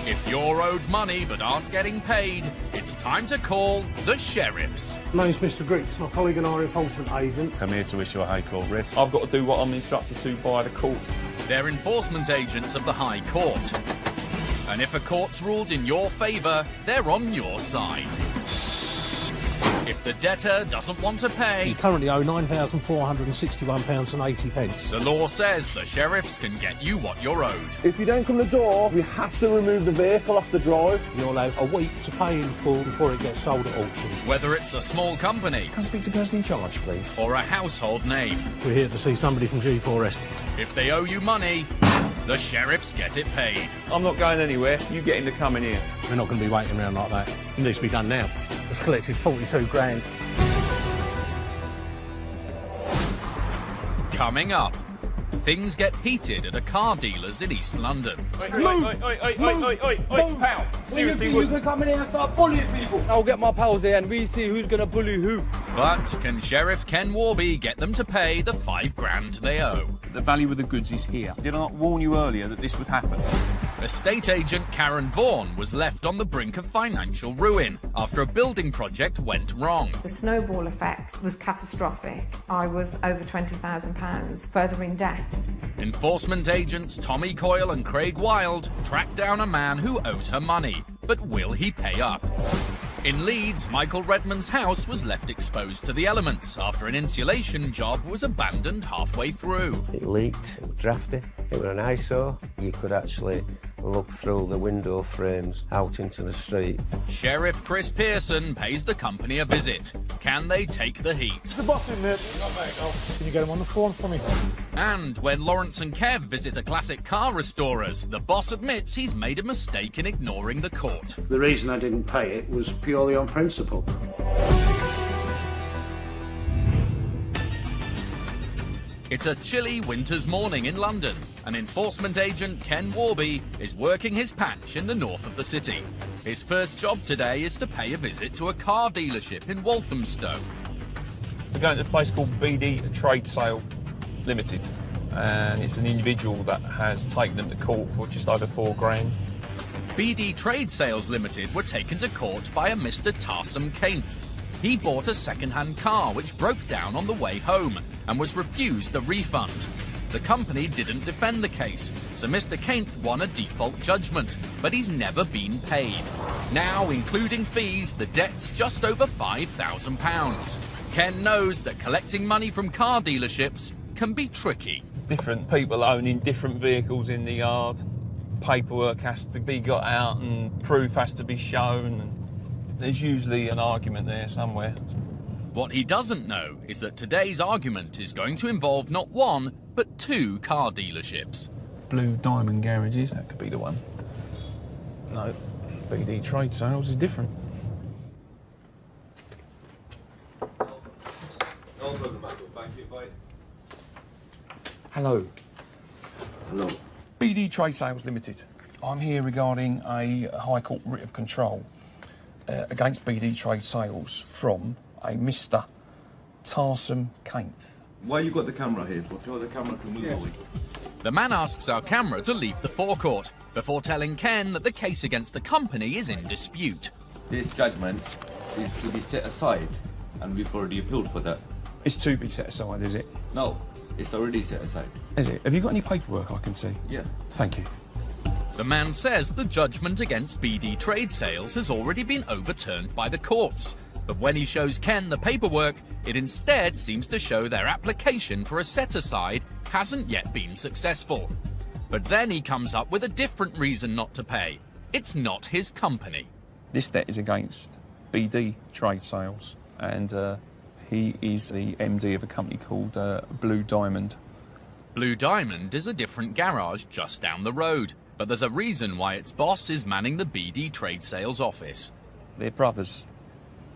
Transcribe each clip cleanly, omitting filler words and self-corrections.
If you're owed money but aren't getting paid, it's time to call the sheriffs. My name's Mr. Griggs. My colleague and I are enforcement agents. I'm here to issue a High Court writ. I've got to do what I'm instructed to by the court. They're enforcement agents of the High Court. And if a court's ruled in your favour, they're on your side. If the debtor doesn't want to pay, You currently owe £9,461.80. the law says the sheriffs can get you what you're owed. If you don't come the door, we have to remove the vehicle off the drive. You'll have a week to pay in full before it gets sold at auction. Whether it's a small company Can I speak to the person in charge, please? or a household name, We're here to see somebody from G4S. if they owe you money, the sheriffs get it paid. I'm not going anywhere. You get him to come in here. We're not going to be waiting around like that. It needs to be done now. It's collected 42 grand. Coming up, things get heated at a car dealer's in East London. Oi, pal. Seriously, You can come in here and start bullying people. I'll get my pals there and we see who's going to bully who. But can Sheriff Ken Warby get them to pay the £5 grand they owe? the value of the goods is here. Did I not warn you earlier that this would happen? Estate agent Karen Vaughan was left on the brink of financial ruin after a building project went wrong. The snowball effect was catastrophic. I was over £20,000 further in debt. Enforcement agents Tommy Coyle and Craig Wilde tracked down a man who owes her money, but will he pay up? In Leeds, Michael Redmond's house was left exposed to the elements after an insulation job was abandoned halfway through. It leaked, it was drafty, it was an ISO. You could actually look through the window frames out into the street. Sheriff Chris Pearson pays the company a visit. Can they take the heat? The boss in there. Can you get him on the phone for me? And when Lawrence and Kev visit a classic car restorers, the boss admits he's made a mistake in ignoring the court. The reason I didn't pay it was purely on principle. It's a chilly winter's morning in London, and enforcement agent Ken Warby is working his patch in the north of the city. His first job today is to pay a visit to a car dealership in Walthamstow. We're going to a place called BD Trade Sale Limited, and it's an individual that has taken them to court for just over £4 grand. BD Trade Sales Limited were taken to court by a Mr. Tarsum Kainth. He bought a second-hand car which broke down on the way home and was refused a refund. The company didn't defend the case, so Mr. Kainth won a default judgment, but he's never been paid. Now, including fees, the debt's just over £5,000. Ken knows that collecting money from car dealerships can be tricky. Different people owning different vehicles in the yard. Paperwork has to be got out and proof has to be shown. And there's usually an argument there somewhere. What he doesn't know is that today's argument is going to involve not one, but two car dealerships. Blue Diamond Garages, that could be the one. No, BD Trade Sales is different. Hello. Hello. BD Trade Sales Limited. I'm here regarding a High Court writ of control against BD Trade Sales from a Mr. Tarsum Kainth. Why you got the camera here? Tell the camera to move away. The man asks our camera to leave the forecourt before telling Ken that the case against the company is in dispute. This judgment is to be set aside, and we've already appealed for that. It's to be set aside, is it? No, it's already set aside. Is it? Have you got any paperwork I can see? Yeah. Thank you. The man says the judgment against BD Trade Sales has already been overturned by the courts. But when he shows Ken the paperwork, it instead seems to show their application for a set-aside hasn't yet been successful. But then he comes up with a different reason not to pay. It's not his company. This debt is against BD Trade Sales, and he is the MD of a company called Blue Diamond. Blue Diamond is a different garage just down the road, but there's a reason why its boss is manning the BD Trade Sales office. They're brothers,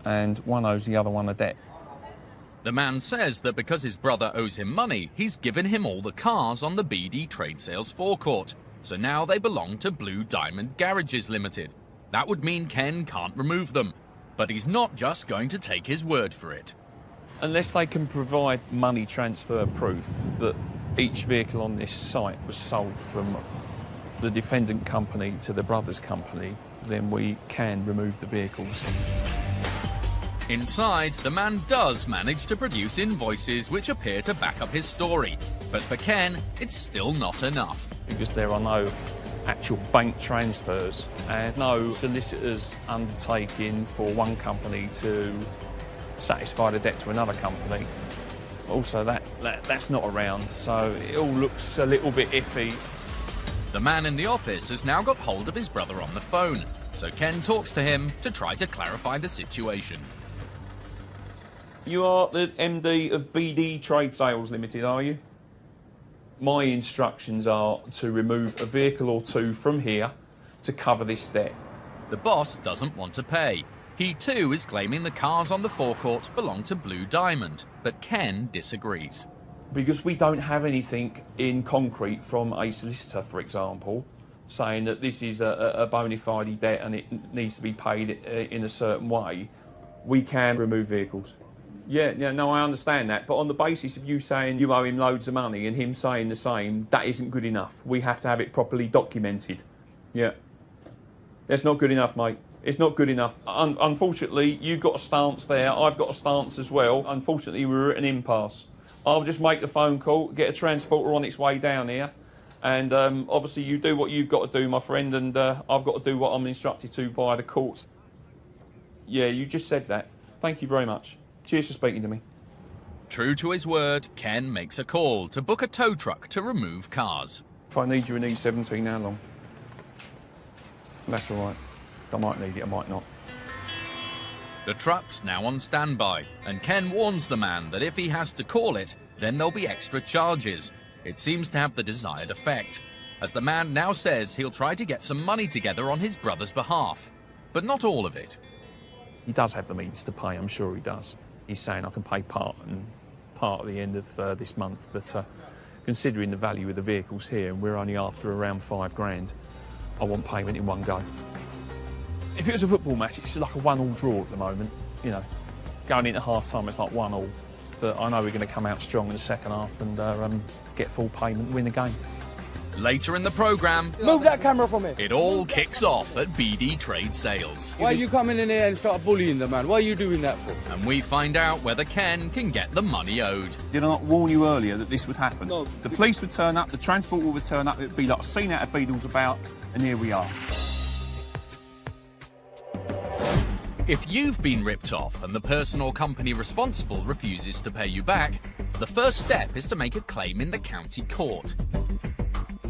and one owes the other one a debt. The man says that because his brother owes him money, he's given him all the cars on the BD Trade Sales forecourt, so now they belong to Blue Diamond Garages Limited. That would mean Ken can't remove them, but he's not just going to take his word for it. Unless they can provide money transfer proof that each vehicle on this site was sold from the defendant company to the brother's company, then we can remove the vehicles. Inside, the man does manage to produce invoices which appear to back up his story. But for Ken, it's still not enough. Because there are no actual bank transfers and no solicitors undertaking for one company to satisfy the debt to another company. Also, that's not around, so it all looks a little bit iffy. The man in the office has now got hold of his brother on the phone, so Ken talks to him to try to clarify the situation. You are the MD of BD Trade Sales Limited, are you? My instructions are to remove a vehicle or two from here to cover this debt. The boss doesn't want to pay. He too is claiming the cars on the forecourt belong to Blue Diamond, but Ken disagrees. Because we don't have anything in concrete from a solicitor, for example, saying that this is a bona fide debt and it needs to be paid in a certain way, we can remove vehicles. Yeah, no, I understand that. But on the basis of you saying you owe him loads of money and him saying the same, that isn't good enough. We have to have it properly documented. Yeah. That's not good enough, mate. It's not good enough. Unfortunately, you've got a stance there. I've got a stance as well. Unfortunately, we're at an impasse. I'll just make the phone call, get a transporter on its way down here. And obviously, you do what you've got to do, my friend, and I've got to do what I'm instructed to by the courts. Yeah, you just said that. Thank you very much. Cheers for speaking to me. True to his word, Ken makes a call to book a tow truck to remove cars. If I need you in E17, how long? That's all right. I might need it, I might not. The truck's now on standby, and Ken warns the man that if he has to call it, then there'll be extra charges. It seems to have the desired effect, as the man now says he'll try to get some money together on his brother's behalf. But not all of it. He does have the means to pay, I'm sure he does. He's saying I can pay part at the end of this month, but considering the value of the vehicles here, and we're only after around £5,000, I want payment in one go. If it was a football match, it's like a 1-1 draw at the moment. You know, going into half-time, it's like 1-1. But I know we're going to come out strong in the second half and get full payment, win the game. Later in the programme, Move that camera from me. it all kicks off at BD Trade Sales. Why are you coming in here and start bullying the man? What are you doing that for? And we find out whether Ken can get the money owed. Did I not warn you earlier that this would happen? No. The police would turn up, the transport would turn up, it'd be like a scene out of Beatles About, and here we are. If you've been ripped off and the person or company responsible refuses to pay you back, the first step is to make a claim in the county court.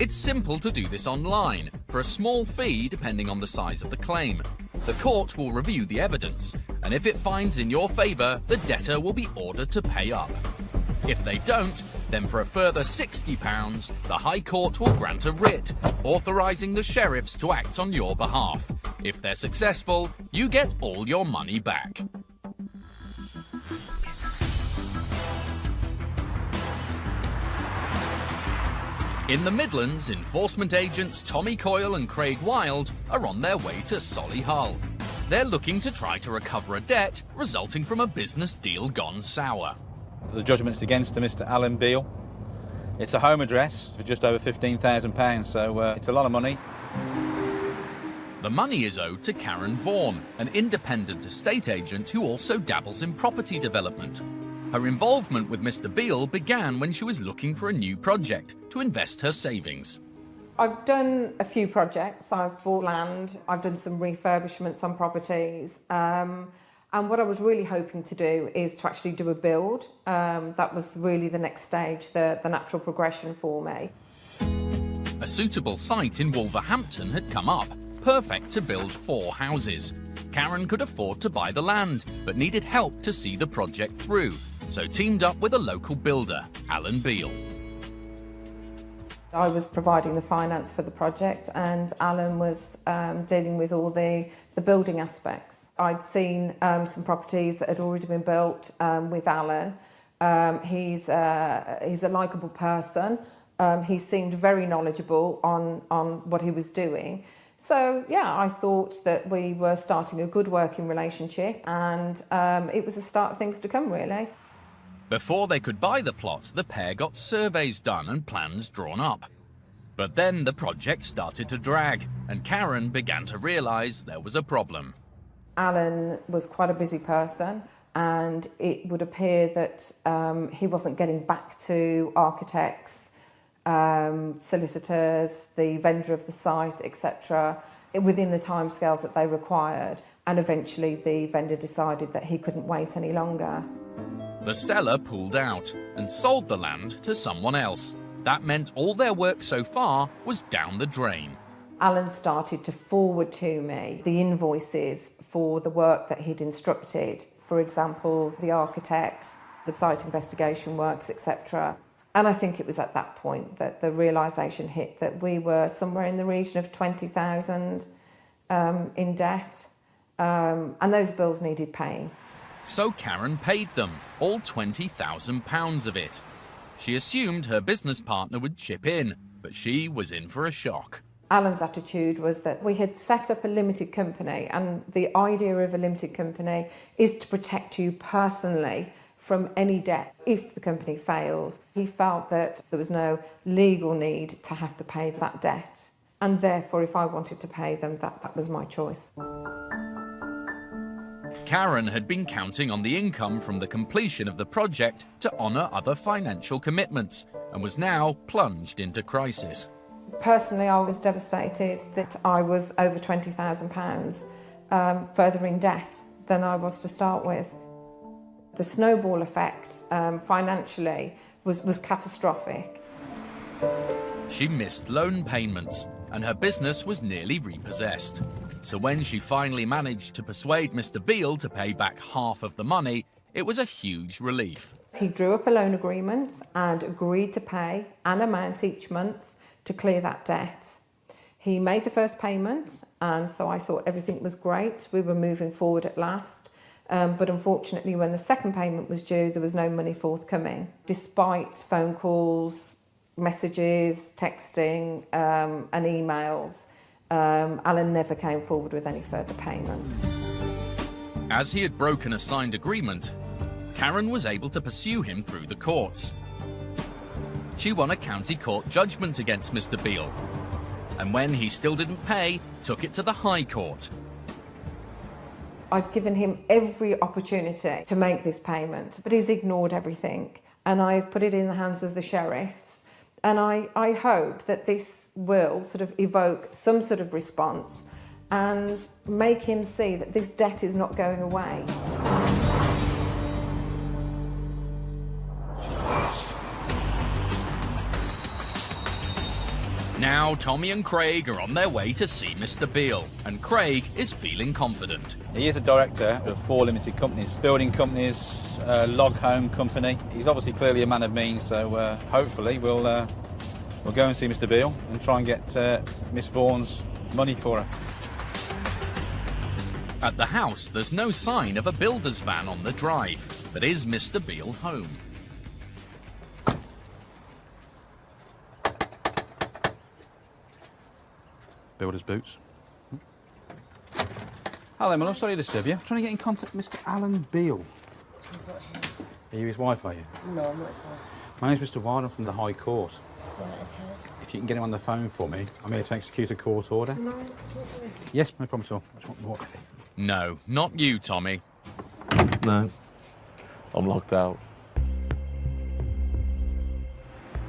It's simple to do this online, for a small fee depending on the size of the claim. The court will review the evidence, and if it finds in your favour, the debtor will be ordered to pay up. If they don't, then for a further £60, the High Court will grant a writ, authorising the sheriffs to act on your behalf. If they're successful, you get all your money back. In the Midlands, enforcement agents Tommy Coyle and Craig Wild are on their way to Solihull. They're looking to try to recover a debt resulting from a business deal gone sour. The judgment's against Mr. Alan Beale. It's a home address for just over £15,000, so it's a lot of money. The money is owed to Karen Vaughan, an independent estate agent who also dabbles in property development. Her involvement with Mr. Beale began when she was looking for a new project to invest her savings. I've done a few projects. I've bought land, I've done some refurbishments on properties, and what I was really hoping to do is to actually do a build. That was really the next stage, the natural progression for me. A suitable site in Wolverhampton had come up, perfect to build 4 houses. Karen could afford to buy the land, but needed help to see the project through, so teamed up with a local builder, Alan Beale. I was providing the finance for the project and Alan was dealing with all the building aspects. I'd seen some properties that had already been built with Alan. He's a likeable person. He seemed very knowledgeable on what he was doing. So, yeah, I thought that we were starting a good working relationship and it was the start of things to come, really. Before they could buy the plot, the pair got surveys done and plans drawn up. But then the project started to drag, and Karen began to realise there was a problem. Alan was quite a busy person, and it would appear that he wasn't getting back to architects, solicitors, the vendor of the site, etc., within the timescales that they required. And eventually the vendor decided that he couldn't wait any longer. The seller pulled out and sold the land to someone else. That meant all their work so far was down the drain. Alan started to forward to me the invoices for the work that he'd instructed. For example, the architect, the site investigation works, etc. And I think it was at that point that the realisation hit that we were somewhere in the region of 20,000 in debt, and those bills needed paying. So Karen paid them, all £20,000 of it. She assumed her business partner would chip in, but she was in for a shock. Alan's attitude was that we had set up a limited company, and the idea of a limited company is to protect you personally from any debt if the company fails. He felt that there was no legal need to have to pay that debt, and therefore if I wanted to pay them, that was my choice. Karen had been counting on the income from the completion of the project to honour other financial commitments, and was now plunged into crisis. Personally, I was devastated that I was over £20,000 further in debt than I was to start with. The snowball effect financially was catastrophic. She missed loan payments, and her business was nearly repossessed. So when she finally managed to persuade Mr. Beale to pay back half of the money, it was a huge relief. He drew up a loan agreement and agreed to pay an amount each month to clear that debt. He made the first payment, and so I thought everything was great. We were moving forward at last. But unfortunately, when the second payment was due, there was no money forthcoming. Despite phone calls, messages, texting, and emails, Alan never came forward with any further payments. As he had broken a signed agreement, Karen was able to pursue him through the courts. She won a county court judgment against Mr. Beale, and when he still didn't pay, took it to the High Court. I've given him every opportunity to make this payment, but he's ignored everything, and I've put it in the hands of the sheriffs. And I hope that this will sort of evoke some sort of response and make him see that this debt is not going away. Now Tommy and Craig are on their way to see Mr. Beale, and Craig is feeling confident. He is a director of 4 limited companies, building companies, log home company. He's obviously clearly a man of means, so hopefully we'll go and see Mr. Beale and try and get Miss Vaughan's money for her. At the house, there's no sign of a builder's van on the drive, but is Mr. Beale home? Builder's boots. Hello, my love. Sorry to disturb you. I'm trying to get in contact with Mr. Alan Beale. He's not here. Are you his wife, are you? No, I'm not his wife. My name's Mr. Wilder from the High Court. Right, okay. If you can get him on the phone for me, I'm here to execute a court order. No, I can't do it. Yes, no problem at all. I just want the water, please. No, not you, Tommy. No, I'm locked out.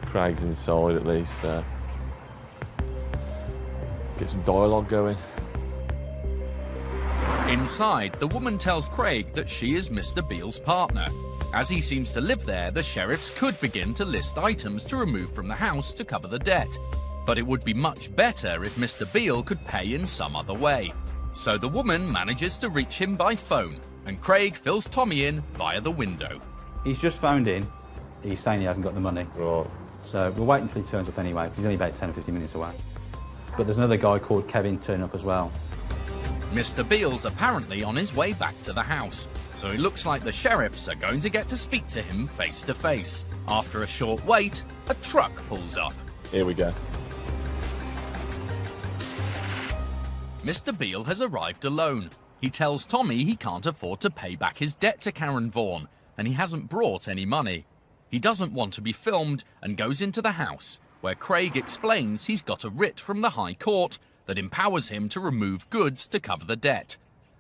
Craig's inside at least. Get some dialogue going. Inside, the woman tells Craig that she is Mr. Beale's partner. As he seems to live there, the sheriffs could begin to list items to remove from the house to cover the debt. But it would be much better if Mr. Beale could pay in some other way. So the woman manages to reach him by phone, and Craig fills Tommy in via the window. He's just phoned in. He's saying he hasn't got the money. Right. So we'll wait until he turns up anyway, because he's only about 10 or 15 minutes away. But there's another guy called Kevin turning up as well. Mr. Beale's apparently on his way back to the house, so it looks like the sheriffs are going to get to speak to him face to face. After a short wait, a truck pulls up. Here we go. Mr. Beale has arrived alone. He tells Tommy he can't afford to pay back his debt to Karen Vaughan, and he hasn't brought any money. He doesn't want to be filmed and goes into the house, where Craig explains he's got a writ from the High Court that empowers him to remove goods to cover the debt.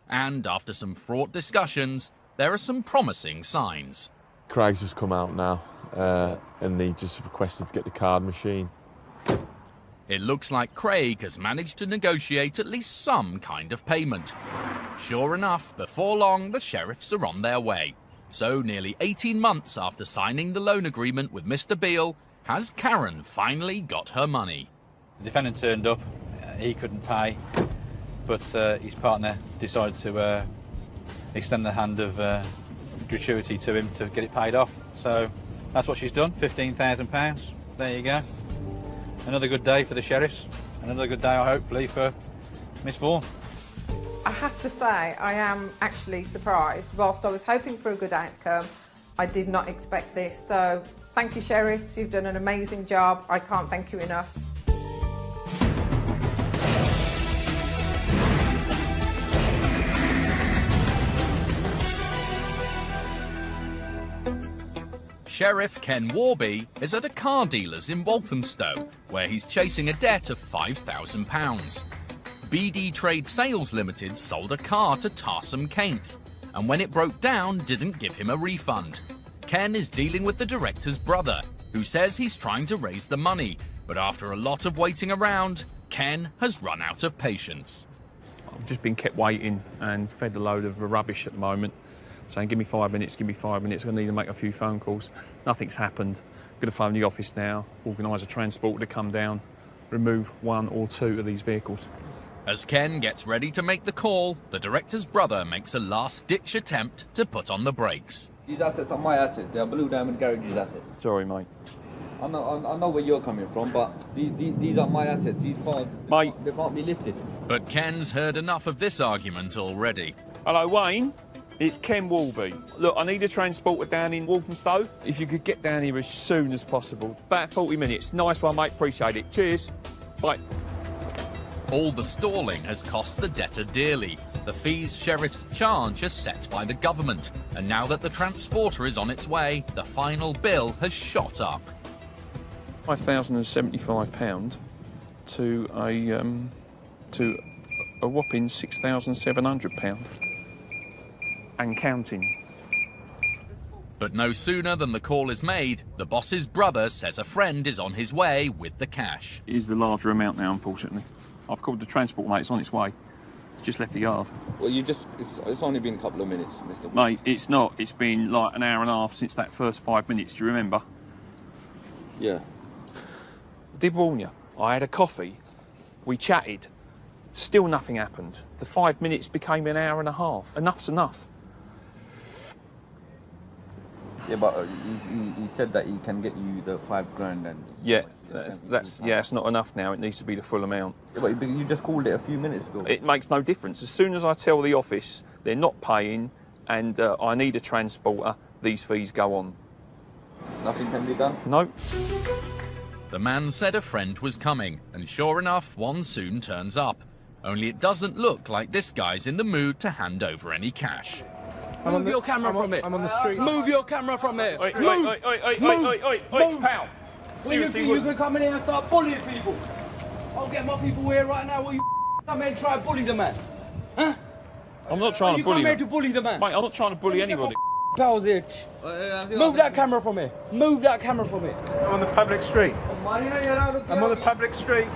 And after some fraught discussions, there are some promising signs. Craig's just come out now, and he just requested to get the card machine. It looks like Craig has managed to negotiate at least some kind of payment. Sure enough, before long, the sheriffs are on their way. So nearly 18 months after signing the loan agreement with Mr. Beale, has Karen finally got her money? The defendant turned up, he couldn't pay, but his partner decided to extend the hand of gratuity to him to get it paid off. So that's what she's done, £15,000. There you go. Another good day for the sheriffs, and another good day, hopefully, for Miss Vaughan. I have to say, I am actually surprised. Whilst I was hoping for a good outcome, I did not expect this. So thank you, sheriffs. You've done an amazing job. I can't thank you enough. Sheriff Ken Warby is at a car dealer's in Walthamstow, where he's chasing a debt of £5,000. BD Trade Sales Limited sold a car to Tarsum Kainth, and when it broke down, didn't give him a refund. Ken is dealing with the director's brother, who says he's trying to raise the money, but after a lot of waiting around, Ken has run out of patience. I've just been kept waiting and fed a load of rubbish at the moment, saying give me 5 minutes, give me 5 minutes, I need to make a few phone calls. Nothing's happened. I'm going to phone the office now, organise a transporter to come down, remove 1 or 2 of these vehicles. As Ken gets ready to make the call, the director's brother makes a last-ditch attempt to put on the brakes. These assets are my assets. They are Blue Diamond Garage's assets. Sorry, mate. I know where you're coming from, but these are my assets. These cars, mate, they can't be lifted. But Ken's heard enough of this argument already. Hello, Wayne. It's Ken Warby. Look, I need a transporter down in Walthamstow. If you could get down here as soon as possible. About 40 minutes. Nice one, mate. Appreciate it. Cheers. Bye. All the stalling has cost the debtor dearly. The fees sheriffs charge are set by the government. And now that the transporter is on its way, the final bill has shot up. £5,075 to a whopping £6,700. And counting. But no sooner than the call is made, the boss's brother says a friend is on his way with the cash. It is the larger amount now, unfortunately. I've called the transport, mate. It's on its way. Just left the yard. Well, it's only been a couple of minutes, Mr. Mate, it's not. It's been like an hour and a half since that first 5 minutes. Do you remember? Yeah. I did warn you. I had a coffee. We chatted. Still nothing happened. The 5 minutes became an hour and a half. Enough's enough. Yeah, but he said that he can get you the £5,000 and... Yeah, it's not enough now. It needs to be the full amount. Yeah, but you just called it a few minutes ago. It makes no difference. As soon as I tell the office they're not paying and I need a transporter, these fees go on. Nothing can be done? No. The man said a friend was coming, and sure enough, one soon turns up. Only it doesn't look like this guy's in the mood to hand over any cash. Move your camera from it. I'm on the street. Move your camera from there. Oi, Move. Move, pal. What do you think you can come in here and start bullying people? I'll get my people here right now. Will you come here and try to bully the man? Huh? I'm not trying to bully you. you. Come here to bully the man. Mate, I'm not trying to bully anybody. Pals here. Move that camera from here. Move that camera from here. I'm on the public street. I'm on the public street.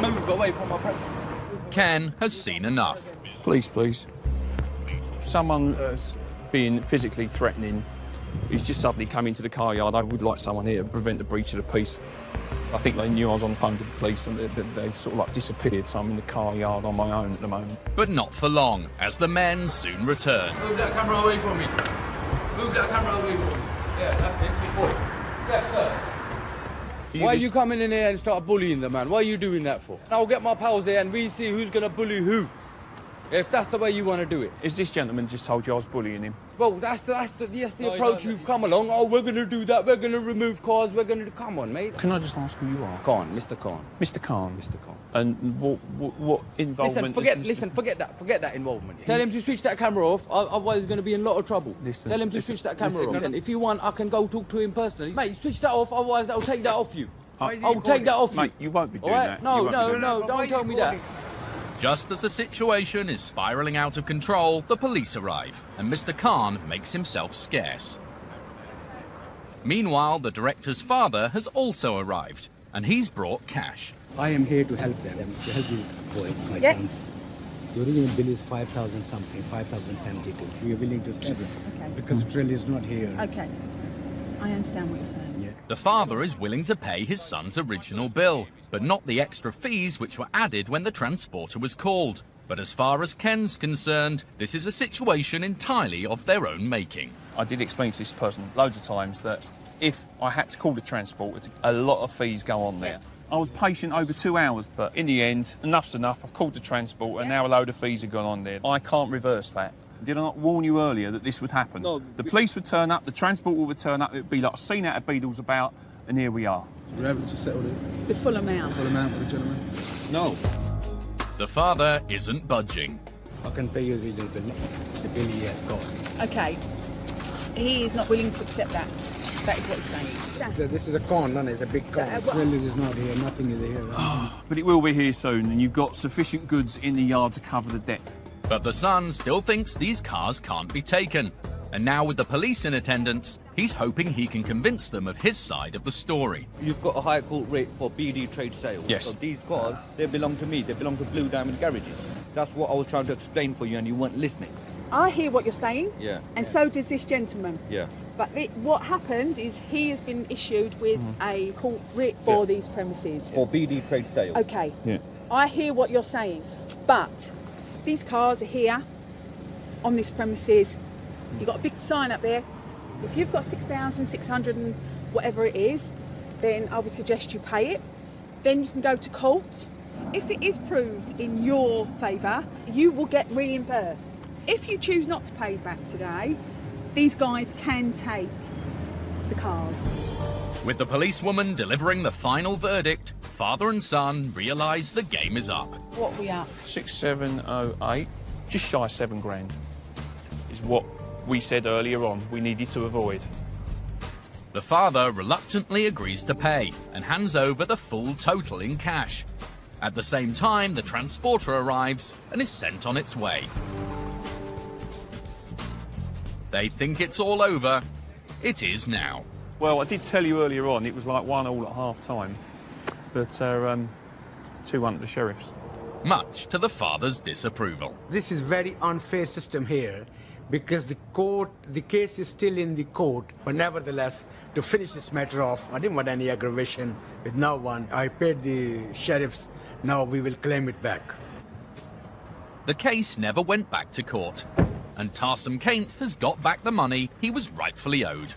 Move away from my presence. Ken has seen enough. Please. Someone being physically threatening. He's just suddenly come into the car yard. I would like someone here to prevent the breach of the peace. I think they knew I was on the phone to the police and they sort of like disappeared, so I'm in the car yard on my own at the moment. But not for long, as the men soon return. Move that camera away from me. Move that camera away from me. Yeah, that's it. Good boy. Yes, sir. Why are you coming in here and start bullying the man? What are you doing that for? I'll get my pals here and we see who's going to bully who. If that's the way you want to do it. Is this gentleman just told you I was bullying him? Well, that's the approach you've come along. Oh, we're going to do that. We're going to remove cars. We're going to... Come on, mate. Can I just ask who you are? Khan, Mr. Khan. Mr. Khan? Mr. Khan. And what involvement... Forget that involvement. Tell him to switch that camera off, otherwise he's going to be in a lot of trouble. Tell him to switch that camera off. And if you want, I can go talk to him personally. Mate, switch that off, otherwise I'll take that off you. I'll take that off you. Mate, you won't be doing All right? that. No, You won't be no, doing no, don't tell me that. Just as the situation is spiralling out of control, the police arrive, and Mr. Khan makes himself scarce. Meanwhile, the director's father has also arrived, and he's brought cash. I am here to help them, to help these boys, my Yeah. sons. The original bill is 5,000 something, 5,072. We are willing to settle because the trail is not here. Okay. I understand what you're saying. The father is willing to pay his son's original bill, but not the extra fees which were added when the transporter was called. But as far as Ken's concerned, this is a situation entirely of their own making. I did explain to this person loads of times that if I had to call the transporter, a lot of fees go on there. I was patient over 2 hours, but in the end, enough's enough. I've called the transporter, and now a load of fees have gone on there. I can't reverse that. Did I not warn you earlier that this would happen? No. The police would turn up, the transporter would turn up, it would be like a scene out of Beadle's About, and here we are. We're able to settle it. The full amount. Full amount for the gentleman? No. The father isn't budging. I can pay you the original bill, the bill he has got. Okay. He is not willing to accept that. That is what he's saying. This is a con, no? It's a big con. The trail is not here, nothing is here. But it will be here soon, and you've got sufficient goods in the yard to cover the debt. But the son still thinks these cars can't be taken. And now with the police in attendance, he's hoping he can convince them of his side of the story. You've got a higher court rate for BD trade sales. Yes. So these cars, they belong to me. They belong to Blue Diamond Garages. That's what I was trying to explain for you, and you weren't listening. I hear what you're saying. Yeah. And so does this gentleman. Yeah. But what happens is he has been issued with a court writ for these premises. For BD trade sales. Okay. Yeah. I hear what you're saying, but these cars are here on this premises. You've got a big sign up there. If you've got 6,600 and whatever it is, then I would suggest you pay it. Then you can go to court. If it is proved in your favour, you will get reimbursed. If you choose not to pay back today, these guys can take the cars. With the policewoman delivering the final verdict, father and son realise the game is up. What we are? 6708, just shy of £7,000, is what we said earlier on we needed to avoid. The father reluctantly agrees to pay and hands over the full total in cash. At the same time, the transporter arrives and is sent on its way. They think it's all over. It is now. Well, I did tell you earlier on it was like 1-1 at half-time, but 2-1 to the Sheriffs. Much to the father's disapproval. This is very unfair system here because the case is still in the court, but nevertheless, to finish this matter off, I didn't want any aggravation with no one. I paid the sheriffs, now we will claim it back. The case never went back to court, and Tarsum Kainth has got back the money he was rightfully owed.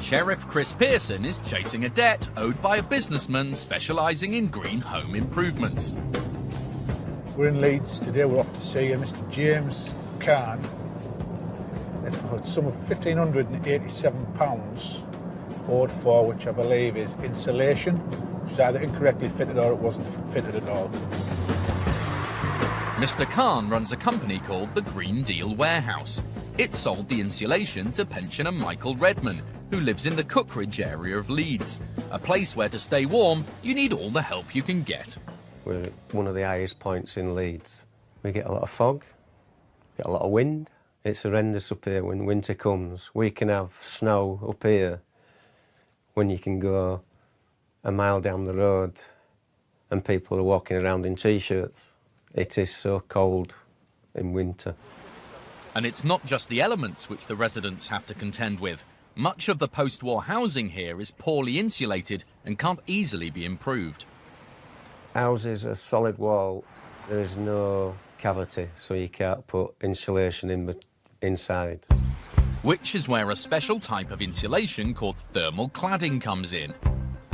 Sheriff Chris Pearson is chasing a debt owed by a businessman specialising in green home improvements. We're in Leeds today. We're off to see Mr. James Khan. It's for a sum of £1,587 owed for, which I believe is insulation, which is either incorrectly fitted or it wasn't fitted at all. Mr. Khan runs a company called the Green Deal Warehouse. It sold the insulation to pensioner Michael Redman, who lives in the Cookridge area of Leeds, a place where to stay warm you need all the help you can get. We're at one of the highest points in Leeds. We get a lot of fog, get a lot of wind. It's horrendous up here when winter comes. We can have snow up here when you can go a mile down the road and people are walking around in T-shirts. It is so cold in winter. And it's not just the elements which the residents have to contend with. Much of the post-war housing here is poorly insulated and can't easily be improved. Houses are solid wall. There is no cavity, so you can't put insulation inside. Which is where a special type of insulation called thermal cladding comes in.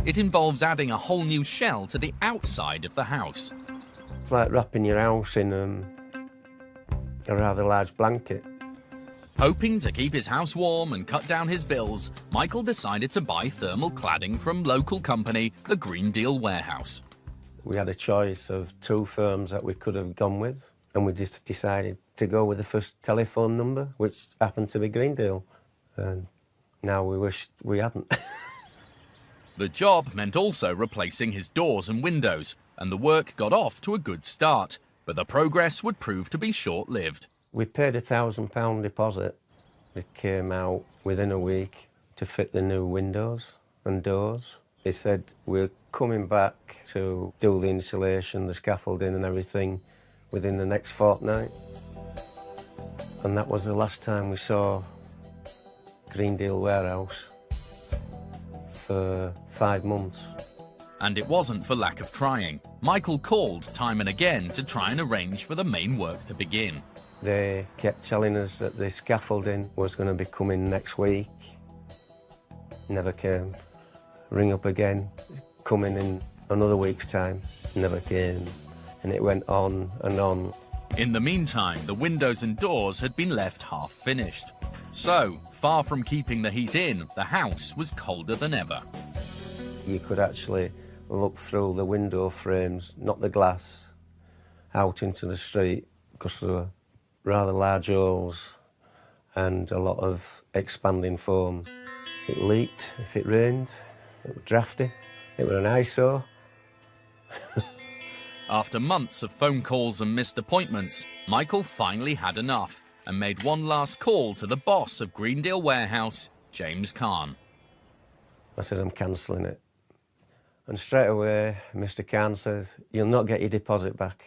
It involves adding a whole new shell to the outside of the house. It's like wrapping your house in a rather large blanket. Hoping to keep his house warm and cut down his bills, Michael decided to buy thermal cladding from local company, the Green Deal Warehouse. We had a choice of 2 firms that we could have gone with, and we just decided to go with the first telephone number, which happened to be Greendale. And now we wish we hadn't. The job meant also replacing his doors and windows, and the work got off to a good start, but the progress would prove to be short-lived. We paid £1,000 deposit. It came out within a week to fit the new windows and doors. They said we're coming back to do the insulation, the scaffolding and everything within the next fortnight. And that was the last time we saw Greendale Warehouse for 5 months. And it wasn't for lack of trying. Michael called time and again to try and arrange for the main work to begin. They kept telling us that the scaffolding was going to be coming next week. Never came. Ring up again, coming in another week's time. Never came. And it went on and on. In the meantime, the windows and doors had been left half finished. So, far from keeping the heat in, the house was colder than ever. You could actually look through the window frames, not the glass, out into the street, because there were rather large holes and a lot of expanding foam. It leaked if it rained, it was drafty, it was an ISO. After months of phone calls and missed appointments, Michael finally had enough and made one last call to the boss of Greendale Warehouse, James Khan. I said, I'm cancelling it. And straight away, Mr. Khan says, you'll not get your deposit back.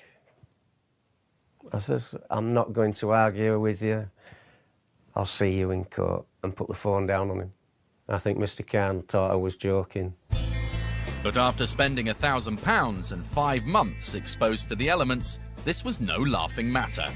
I says, I'm not going to argue with you. I'll see you in court, and put the phone down on him. I think Mr. Khan thought I was joking. But after spending £1,000 and 5 months exposed to the elements, this was no laughing matter.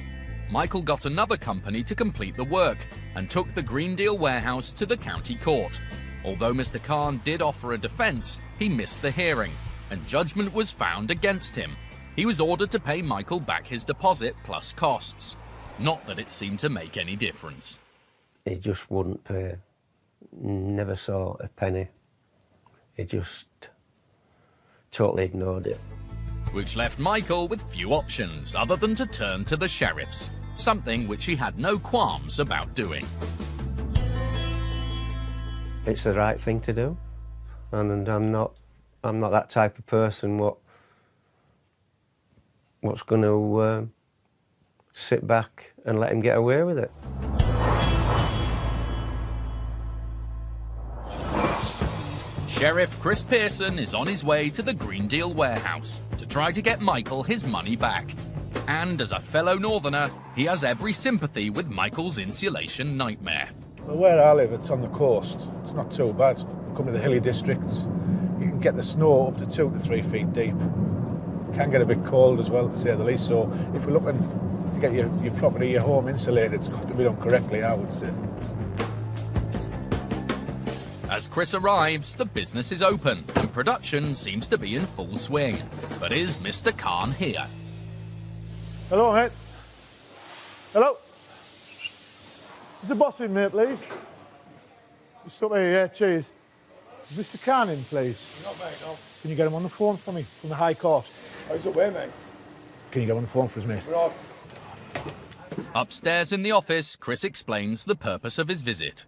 Michael got another company to complete the work and took the Greendale Warehouse to the county court. Although Mr. Khan did offer a defence, he missed the hearing, and judgment was found against him. He was ordered to pay Michael back his deposit plus costs. Not that it seemed to make any difference. He just wouldn't pay. Never saw a penny. He just totally ignored it. Which left Michael with few options other than to turn to the sheriffs, something which he had no qualms about doing. It's the right thing to do, and I'm not that type of person what's going to sit back and let him get away with it. Sheriff Chris Pearson is on his way to the Greendale Warehouse to try to get Michael his money back. And as a fellow northerner, he has every sympathy with Michael's insulation nightmare. Well, where I live, it's on the coast. It's not too bad. You come to the hilly districts, you can get the snow up to 2 to 3 feet deep. It can get a bit cold as well, to say the least. So if we're looking to get your property, your home insulated, it's got to be done correctly, I would say. As Chris arrives, the business is open and production seems to be in full swing. But is Mr. Khan here? Hello, mate. Hello. Is the boss in, mate, please? Just up here, yeah, cheers. Is Mr. Khan in, please? Not, mate, no. Can you get him on the phone for me, from the High Court? Oh, he's up there, mate. Can you get him on the phone for us, mate? Right. Upstairs in the office, Chris explains the purpose of his visit.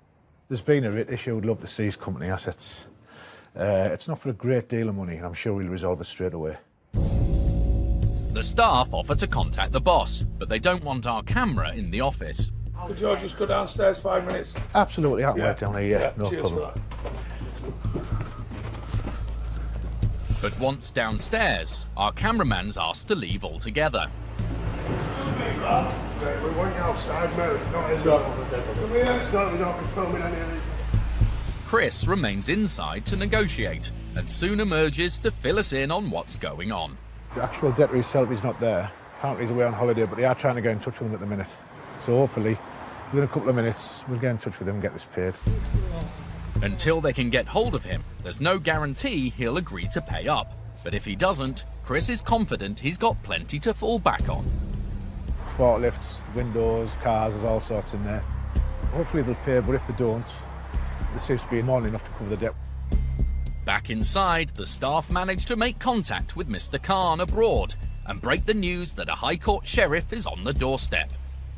There's been a writ issued, love to seize company assets. It's not for a great deal of money, and I'm sure we'll resolve it straight away. The staff offer to contact the boss, but they don't want our camera in the office. Could you all just go downstairs 5 minutes? Absolutely, I can wait down here, yeah, no cheers problem. for that. But once downstairs, our cameraman's asked to leave altogether. We want you outside, mate, not inside. Come here, so we don't be filming any of these. Chris remains inside to negotiate and soon emerges to fill us in on what's going on. The actual debtor himself is not there. Apparently he's away on holiday, but they are trying to get in touch with him at the minute. So hopefully, within a couple of minutes, we'll get in touch with him and get this paid. Until they can get hold of him, there's no guarantee he'll agree to pay up. But if he doesn't, Chris is confident he's got plenty to fall back on. Forklifts, windows, cars, there's all sorts in there. Hopefully they'll pay, but if they don't, there seems to be more than enough to cover the debt. Back inside, the staff managed to make contact with Mr. Khan abroad and break the news that a High Court sheriff is on the doorstep.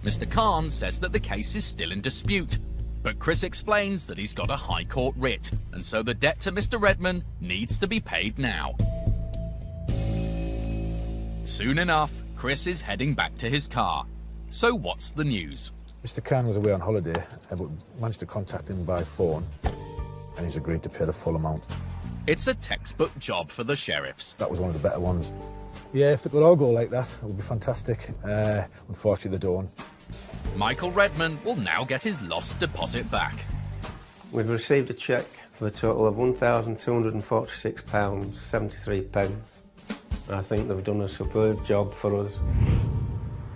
Mr. Khan says that the case is still in dispute, but Chris explains that he's got a High Court writ, and so the debt to Mr. Redman needs to be paid now. Soon enough, Chris is heading back to his car. So what's the news? Mr. Khan was away on holiday, but managed to contact him by phone, and he's agreed to pay the full amount. It's a textbook job for the sheriffs. That was one of the better ones. Yeah, if they could all go like that, it would be fantastic. Unfortunately, they don't. Michael Redman will now get his lost deposit back. We've received a cheque for the total of £1,246.73. I think they've done a superb job for us.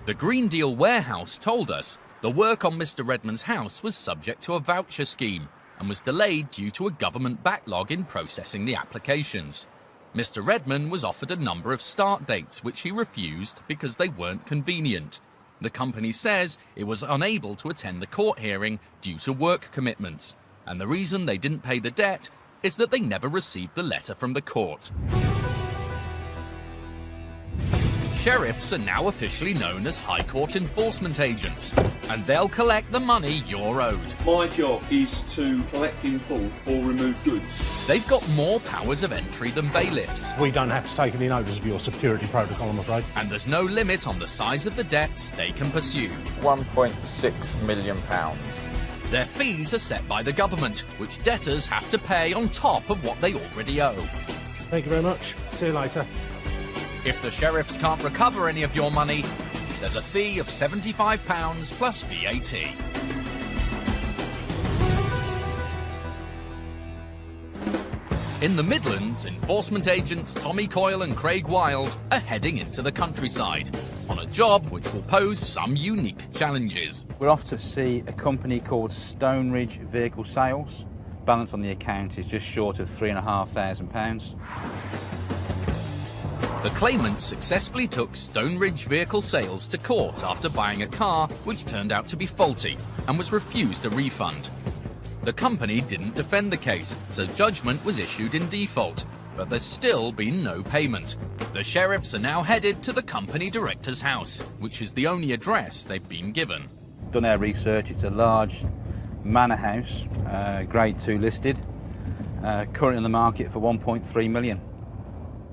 The Green Deal warehouse told us the work on Mr. Redman's house was subject to a voucher scheme and was delayed due to a government backlog in processing the applications. Mr. Redman was offered a number of start dates which he refused because they weren't convenient. The company says it was unable to attend the court hearing due to work commitments, and the reason they didn't pay the debt is that they never received the letter from the court. Sheriffs are now officially known as High Court enforcement agents, and they'll collect the money you're owed. My job is to collect in full or remove goods. They've got more powers of entry than bailiffs. We don't have to take any notice of your security protocol, I'm afraid. And there's no limit on the size of the debts they can pursue. £1.6 million. Their fees are set by the government, which debtors have to pay on top of what they already owe. Thank you very much. See you later. If the sheriffs can't recover any of your money, there's a fee of £75 plus VAT. In the Midlands, enforcement agents Tommy Coyle and Craig Wild are heading into the countryside on a job which will pose some unique challenges. We're off to see a company called Stoneridge Vehicle Sales. Balance on the account is just short of £3,500. The claimant successfully took Stoneridge Vehicle Sales to court after buying a car which turned out to be faulty and was refused a refund. The company didn't defend the case, so judgment was issued in default, but there's still been no payment. The sheriffs are now headed to the company director's house, which is the only address they've been given. Done our research, it's a large manor house, grade 2 listed, currently on the market for 1.3 million.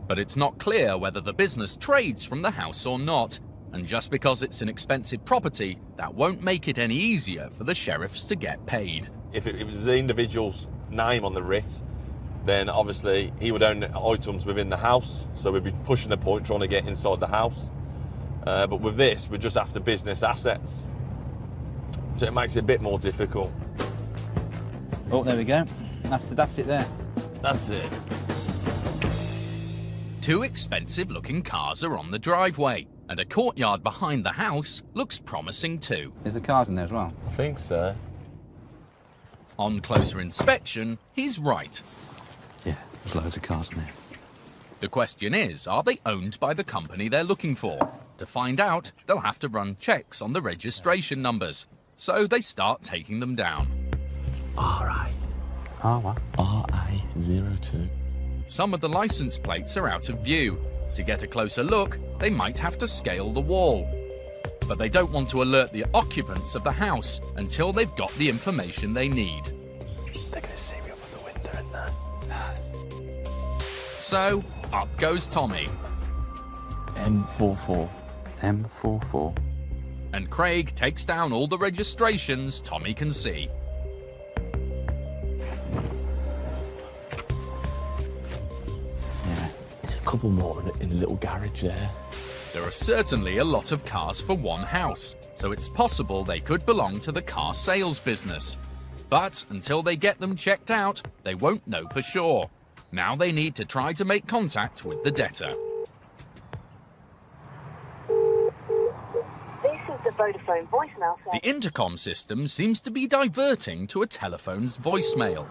But it's not clear whether the business trades from the house or not, and just because it's an expensive property, that won't make it any easier for the sheriffs to get paid. If it was the individual's name on the writ, then obviously he would own items within the house, so we'd be pushing the point trying to get inside the house. But with this, we're just after business assets, so it makes it a bit more difficult. Oh, there we go. That's it there. That's it. Two expensive-looking cars are on the driveway, and a courtyard behind the house looks promising too. Is the cars in there as well? I think so. On closer inspection, he's right. Yeah, there's loads of cars in there. The question is, are they owned by the company they're looking for? To find out, they'll have to run checks on the registration numbers. So they start taking them down. R.I. what? RA02. Some of the license plates are out of view. To get a closer look, they might have to scale the wall. But they don't want to alert the occupants of the house until they've got the information they need. They're going to see me up at the window, aren't they? So, up goes Tommy. M44. M44. And Craig takes down all the registrations Tommy can see. There's a couple more in a little garage there. There are certainly a lot of cars for one house, so it's possible they could belong to the car sales business. But until they get them checked out, they won't know for sure. Now they need to try to make contact with the debtor. This is the Vodafone voicemail service. The intercom system seems to be diverting to a telephone's voicemail.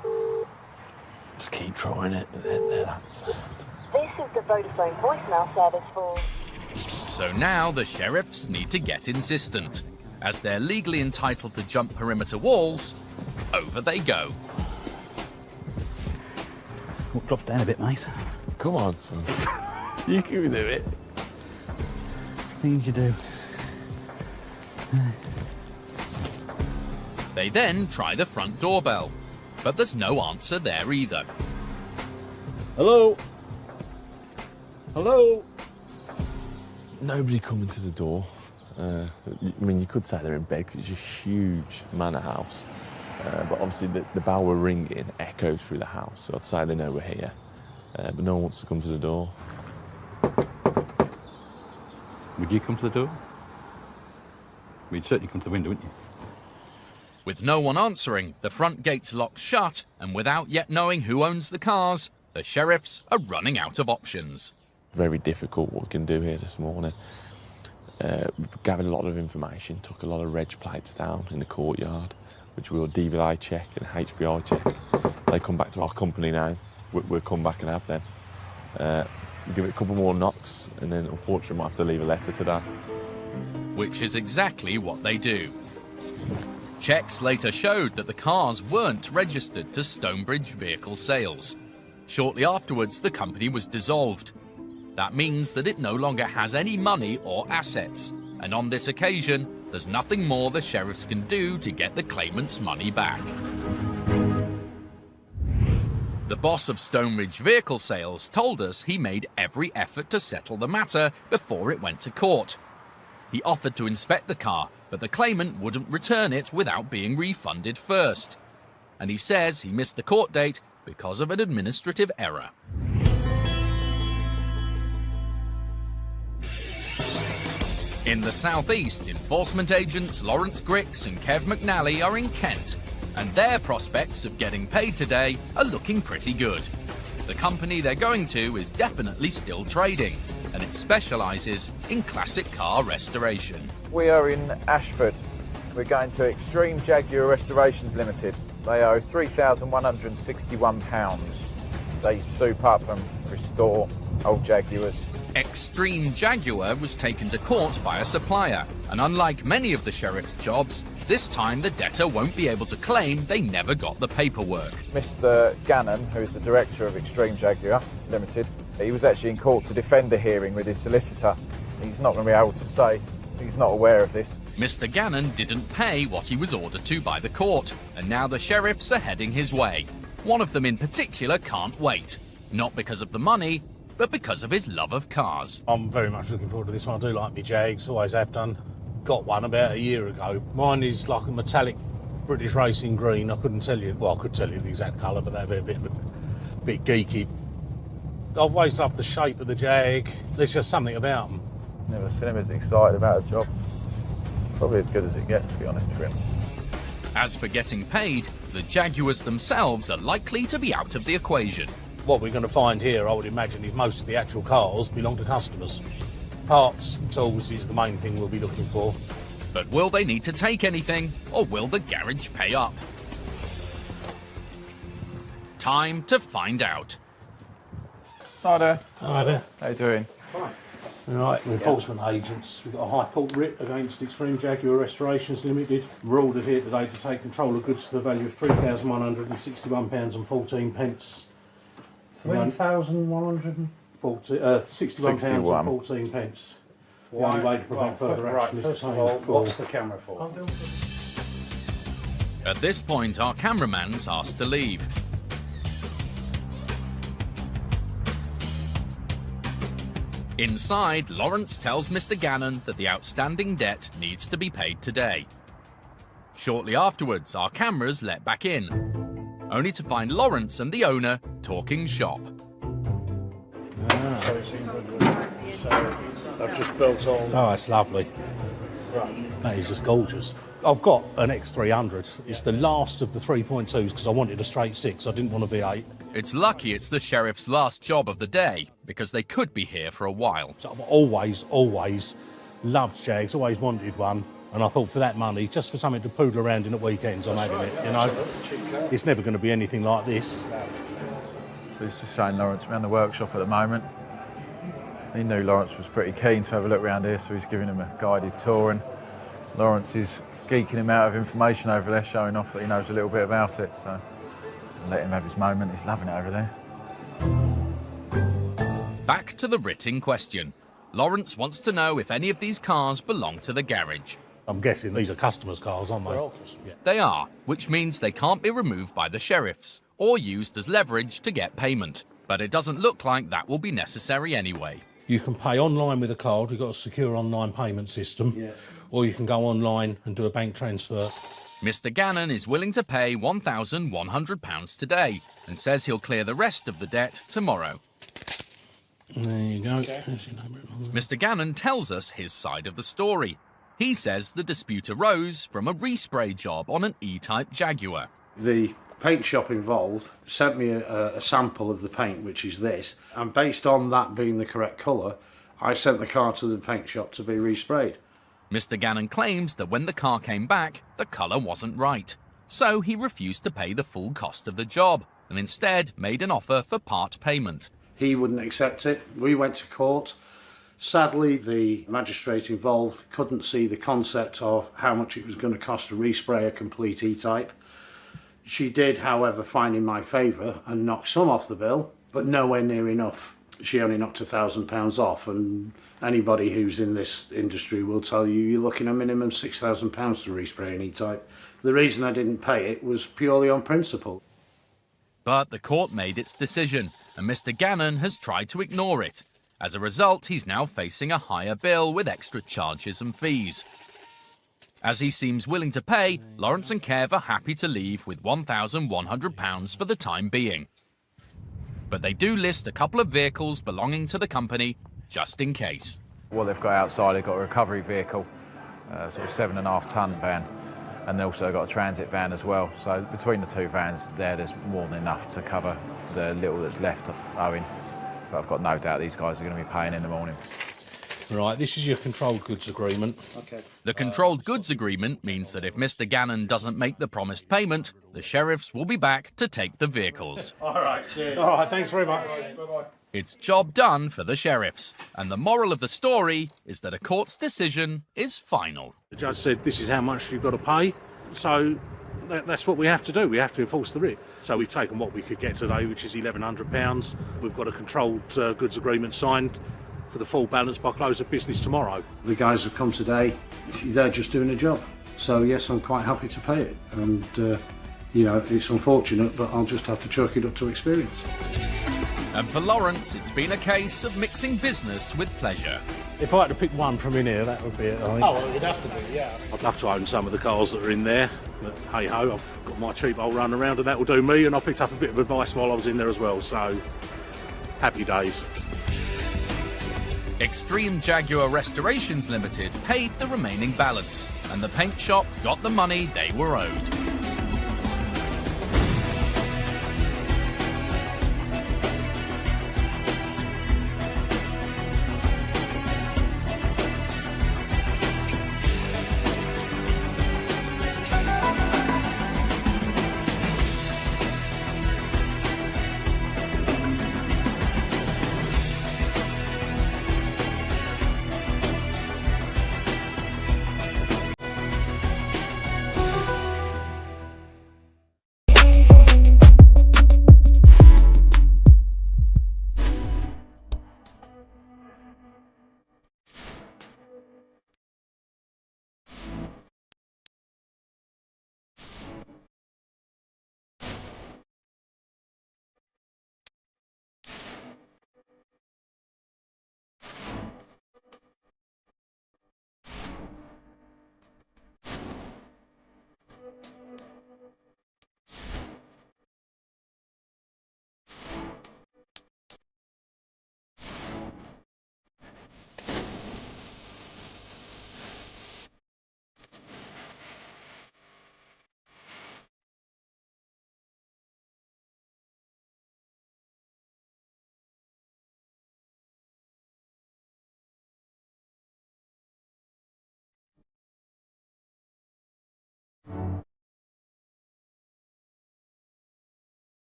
Just keep trying it. That's... This is the Vodafone voicemail service for... So now the sheriffs need to get insistent. As they're legally entitled to jump perimeter walls, over they go. Drop down a bit, mate. Come on, son. You can do it. Things you do. They then try the front doorbell, but there's no answer there either. Hello? Hello? Nobody coming to the door. I mean, you could say they're in bed because it's a huge manor house. But obviously the bell we're ringing echoes through the house, so I'd say they know we're here. But no one wants to come to the door. Would you come to the door? We'd certainly come to the window, wouldn't you? With no one answering, the front gate's locked shut, and without yet knowing who owns the cars, the sheriffs are running out of options. Very difficult what we can do here this morning. We gathered a lot of information, took a lot of reg plates down in the courtyard, which we'll DVI check and HBI check. They come back to our company now, we'll come back and have them. We'll give it a couple more knocks, and then unfortunately might have to leave a letter today. Which is exactly what they do. Checks later showed that the cars weren't registered to Stonebridge Vehicle Sales. Shortly afterwards, the company was dissolved. That means that it no longer has any money or assets, and on this occasion, there's nothing more the sheriffs can do to get the claimant's money back. The boss of Stonebridge Vehicle Sales told us he made every effort to settle the matter before it went to court. He offered to inspect the car, but the claimant wouldn't return it without being refunded first. And he says he missed the court date because of an administrative error. In the southeast, enforcement agents Lawrence Grix and Kev McNally are in Kent, and their prospects of getting paid today are looking pretty good. The company they're going to is definitely still trading, and it specialises in classic car restoration. We are in Ashford. We're going to Extreme Jaguar Restorations Limited. They owe £3,161. They soup up and restore old Jaguars. Extreme Jaguar was taken to court by a supplier, and unlike many of the sheriff's jobs, this time the debtor won't be able to claim they never got the paperwork. Mr. Gannon, who is the director of Extreme Jaguar Limited, he was actually in court to defend the hearing with his solicitor. He's not going to be able to say he's not aware of this. Mr. Gannon didn't pay what he was ordered to by the court, and now the sheriffs are heading his way. One of them in particular can't wait, not because of the money, but because of his love of cars. I'm very much looking forward to this one. I do like my Jags, always have done. Got one about a year ago. Mine is like a metallic British racing green. I couldn't tell you, well, I could tell you the exact colour, but they'd be a bit geeky. I've always loved the shape of the Jag. There's just something about them. Never seen him as excited about a job. Probably as good as it gets, to be honest, for him. As for getting paid, the Jaguars themselves are likely to be out of the equation. What we're going to find here, I would imagine, is most of the actual cars belong to customers. Parts and tools is the main thing we'll be looking for. But will they need to take anything, or will the garage pay up? Time to find out. Hi there. Hi there. How you doing? Fine. Right, enforcement agents. We've got a High Court writ against Extreme Jaguar Restorations Limited. We're ordered here today to take control of goods to the value of £3,161.14. £61.14. The only way to prevent further action is to pay in full. What's the camera for? At this point, our cameraman's asked to leave. Inside, Lawrence tells Mr. Gannon that the outstanding debt needs to be paid today. Shortly afterwards, our cameras let back in, only to find Lawrence and the owner talking shop. So it's in good. I've just built on. Oh, it's lovely. Right. That is just gorgeous. I've got an X300. It's the last of the 3.2s because I wanted a straight 6. I didn't want a V8. It's lucky it's the sheriff's last job of the day, because they could be here for a while. So I've always loved Jags, always wanted one, and I thought for that money, just for something to poodle around in at weekends, I'm having it, you know. It's never going to be anything like this. So he's just showing Lawrence around the workshop at the moment. He knew Lawrence was pretty keen to have a look around here, so he's giving him a guided tour, and Lawrence is geeking him out of information over there, showing off that he knows a little bit about it, so let him have his moment. He's loving it over there. Back to the writ in question. Lawrence wants to know if any of these cars belong to the garage. I'm guessing these are customers' cars, aren't they? Yeah. They are, which means they can't be removed by the sheriffs or used as leverage to get payment. But it doesn't look like that will be necessary anyway. You can pay online with a card. We've got a secure online payment system. Or you can go online and do a bank transfer. Mr. Gannon is willing to pay £1,100 today and says he'll clear the rest of the debt tomorrow. There you go. Okay. Mr. Gannon tells us his side of the story. He says the dispute arose from a respray job on an E-Type Jaguar. The paint shop involved sent me a sample of the paint, which is this, and based on that being the correct colour, I sent the car to the paint shop to be resprayed. Mr. Gannon claims that when the car came back, the colour wasn't right. So he refused to pay the full cost of the job and instead made an offer for part payment. He wouldn't accept it. We went to court. Sadly, the magistrate involved couldn't see the concept of how much it was going to cost to respray a complete E-Type. She did, however, find in my favour and knock some off the bill, but nowhere near enough. She only knocked £1,000 off, and anybody who's in this industry will tell you you're looking at a minimum £6,000 to respray an E-Type. The reason I didn't pay it was purely on principle. But the court made its decision, and Mr. Gannon has tried to ignore it. As a result, he's now facing a higher bill with extra charges and fees. As he seems willing to pay, Lawrence and Kev are happy to leave with £1,100 for the time being. But they do list a couple of vehicles belonging to the company, just in case. What they've got outside, they've got a recovery vehicle, sort of 7.5-tonne van, and they've also got a transit van as well. So between the two vans there's more than enough to cover the little that's left owing. But I've got no doubt these guys are going to be paying in the morning. Right, this is your controlled goods agreement. Okay. The controlled goods agreement means that if Mr. Gannon doesn't make the promised payment, the sheriffs will be back to take the vehicles. All right, cheers. All right, thanks very much. Bye-bye. It's job done for the sheriffs, and the moral of the story is that a court's decision is final. The judge said this is how much you've got to pay, so that's what we have to do. We have to enforce the writ. So we've taken what we could get today, which is £1,100. We've got a controlled goods agreement signed for the full balance by close of business tomorrow. The guys have come today, they're just doing a job. So yes, I'm quite happy to pay it. And, you know, it's unfortunate, but I'll just have to chalk it up to experience. And for Lawrence, it's been a case of mixing business with pleasure. If I had to pick one from in here, that would be it, I think. Oh, well, it would have to be, yeah. I'd love to own some of the cars that are in there, but hey-ho, I've got my cheap old run around and that will do me, and I picked up a bit of advice while I was in there as well, so happy days. Extreme Jaguar Restorations Limited paid the remaining balance, and the paint shop got the money they were owed.